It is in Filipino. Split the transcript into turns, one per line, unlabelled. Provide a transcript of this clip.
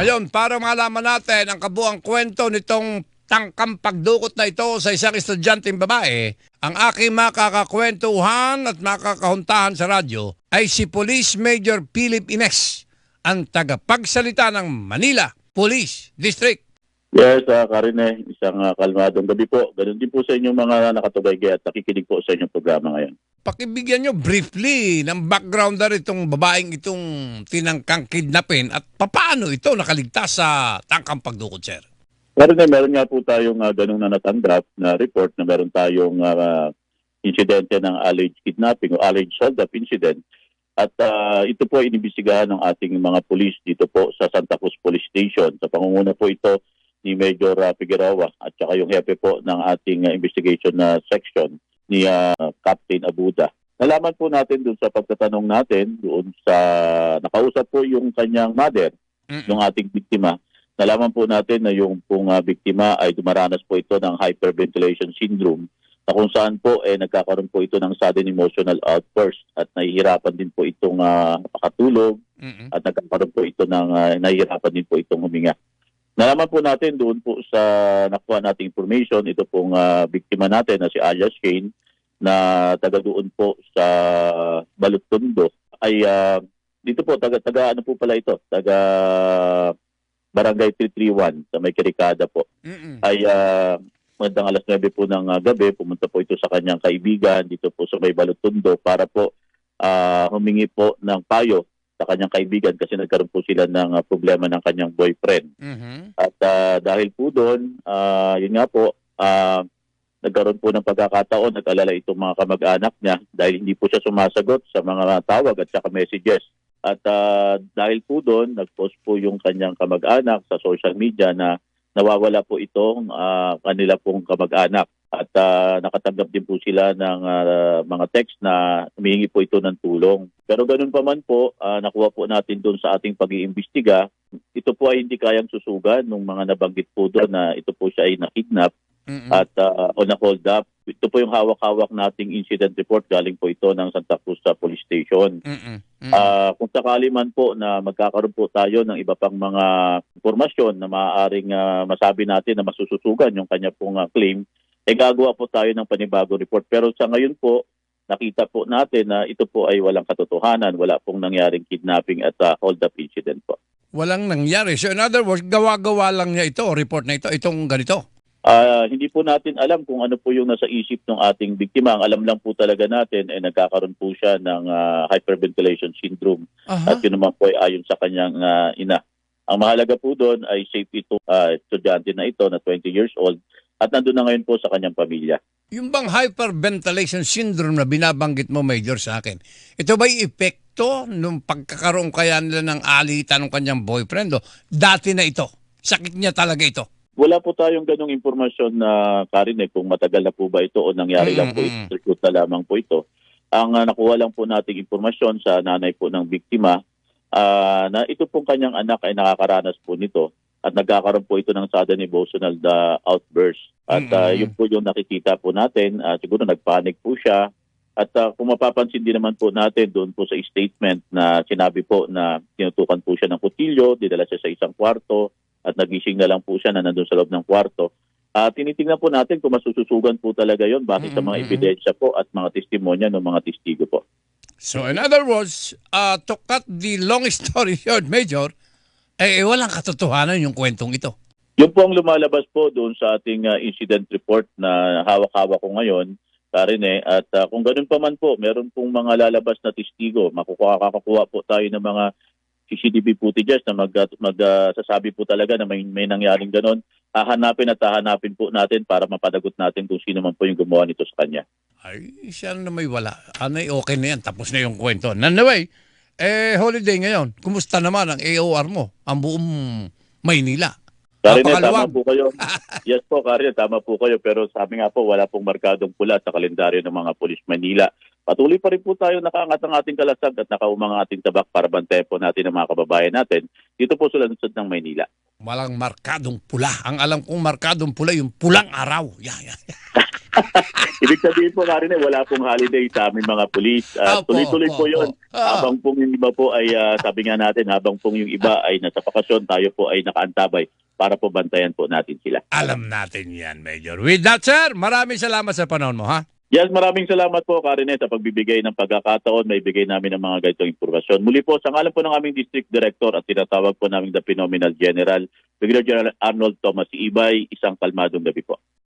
Ngayon, para malaman natin ang kabuang kwento nitong tangkang pagdukot na ito sa isang estudyanteng babae, ang aking makakakwentuhan at makakahuntahan sa radyo ay si Police Major Philip Ines, ang tagapagsalita ng Manila Police District.
Yes, Karine, isang kalmadong gabi po. Ganun din po sa inyong mga nakatubaygay at nakikinig po sa inyong programa ngayon.
Pakibigyan nyo briefly ng background na itong babaeng itong tinangkang kidnapin at paano ito nakaligtas sa tangkang pagdukot, sir?
Karine, meron nga po tayong ganung na natanggap na report na meron tayong insidente ng alleged kidnapping o alleged hold-up incident. At ito po ay inibisigahan ng ating mga pulis dito po sa Santa Cruz Police Station. Sa pangunguna po ito ni Major Figueroa at saka yung hepe po ng ating investigation na section ni Captain Abuda. Nalaman po natin doon sa pagtatanong natin doon sa nakausap po yung kanyang mother ng ating biktima. Nalaman po natin na yung pong biktima ay dumaranas po ito ng hyperventilation syndrome na kung saan po nagkakaroon po ito ng sudden emotional outburst at nahihirapan din po itong makatulog at nagkakaroon po ito ng nahihirapan din po itong huminga. Nalaman po natin doon po sa nakuha nating information, ito pong biktima natin na si Alias Shane na taga doon po sa Baluttondo ay dito po taga ano po pala ito, taga Barangay 331 sa May Kirikada po. Ay magandang alas 9 po ng gabi, pumunta po ito sa kanyang kaibigan dito po sa May Baluttondo para po humingi po ng payo sa kanyang kaibigan kasi nagkaroon po sila ng problema ng kanyang boyfriend. At dahil po doon, yun nga po, nagkaroon po ng pagkakataon, nag-alala itong mga kamag-anak niya dahil hindi po siya sumasagot sa mga tawag at saka messages. At dahil po doon, nag-post po yung kanyang kamag-anak sa social media na nawawala po itong kanila pong kamag-anak. At nakatanggap din po sila ng mga text na humihingi po ito ng tulong. Pero ganun pa man po, nakuha po natin doon sa ating pag-iimbestiga, ito po ay hindi kayang susugan ng mga nabanggit po doon na ito po siya ay nakidnap at o na-hold up. Ito po yung hawak-hawak nating incident report, galing po ito ng Santa Cruz Police Station. Kung sakali man po na magkakaroon po tayo ng iba pang mga impormasyon na maaaring masabi natin na masususugan yung kanya pong claim, gagawa po tayo ng panibagong report. Pero sa ngayon po, nakita po natin na ito po ay walang katotohanan, wala pong nangyaring kidnapping at hold-up incident po.
Walang nangyari. So in other words, gawa-gawa lang niya ito, report na ito, itong ganito.
Hindi po natin alam kung ano po yung nasa isip ng ating biktima. Ang alam lang po talaga natin ay nagkakaroon po siya ng hyperventilation syndrome. At yun naman po ay ayon sa kanyang ina. Ang mahalaga po doon ay safe ito, estudyante na ito na 20 years old at nandun na ngayon po sa kanyang pamilya.
Yung bang hyperventilation syndrome na binabanggit mo, Major, sa akin, ito ba'y epekto nung pagkakaroon kaya nila ng alitan ng kanyang boyfriend? O dati na ito? Sakit niya talaga ito?
Wala po tayong ganong informasyon na, Karine, kung matagal na po ba ito o nangyari lang po ito, recruit na lamang po ito. Ang nakuha lang po nating informasyon sa nanay po ng biktima na ito pong kanyang anak ay nakakaranas po nito at nagkakaroon po ito ng sudden emotional outburst. At yun po yung nakikita po natin. Siguro nagpanic po siya. At kung mapapansin din naman po natin doon po sa statement na sinabi po na tinutukan po siya ng kutilyo, dinala siya sa isang kwarto at nagising na lang po siya na nandun sa loob ng kwarto. Tinitingnan po natin kung masususugan po talaga yon base sa mga ebidensya po at mga testimonya ng mga testigo po.
So in other words, to cut the long story short, Major, walang katotohanan yung kwentong ito.
Yun po ang lumalabas po doon sa ating incident report na hawak-hawak ko ngayon, Karine. At kung ganun pa man po, meron pong mga lalabas na testigo. Makakakuha po tayo ng mga CCTV footages na magsasabi po talaga na may nangyaring ganun. Hahanapin po natin para mapanagot natin kung sino man po yung gumawa nito sa kanya.
Ay, siya na may wala. Anay, okay na yan. Tapos na yung kwento. Anyway, holiday ngayon. Kumusta naman ang AOR mo? Ang buong Maynila.
Karine, tama po kayo. Yes po, Karine, tama po kayo. Pero sabi nga po, wala pong markadong pula sa kalendaryo ng mga Pulis Manila. Patuloy pa rin po tayo nakaangat ang ating kalasag at nakaumang ang ating tabak para bantayan po natin ang mga kababayan natin. Dito po sa lungsod ng Maynila.
Walang markadong pula. Ang alam kong markadong pula, yung pulang araw. Yeah.
Ibig sabihin po, Karine, wala pong holiday sa aming mga pulis.
Opo,
Tuloy-tuloy
opo,
po yun.
opo.
Habang pong yung iba po ay, sabi nga natin, habang pong yung iba ay nasa bakasyon, tayo po ay nakaantabay para po bantayan po natin sila.
Alam natin yan, Major. With that, sir, maraming salamat sa panahon mo, ha?
Yes, maraming salamat po, Karine, sa pagbibigay ng pagkakataon. May bigay namin ng mga ganitong impormasyon. Muli po, sa ngalan po ng aming District Director at tinatawag po namin the Phenomenal General, Brigadier General Arnold Thomas Ibay, isang kalmadong gabi po.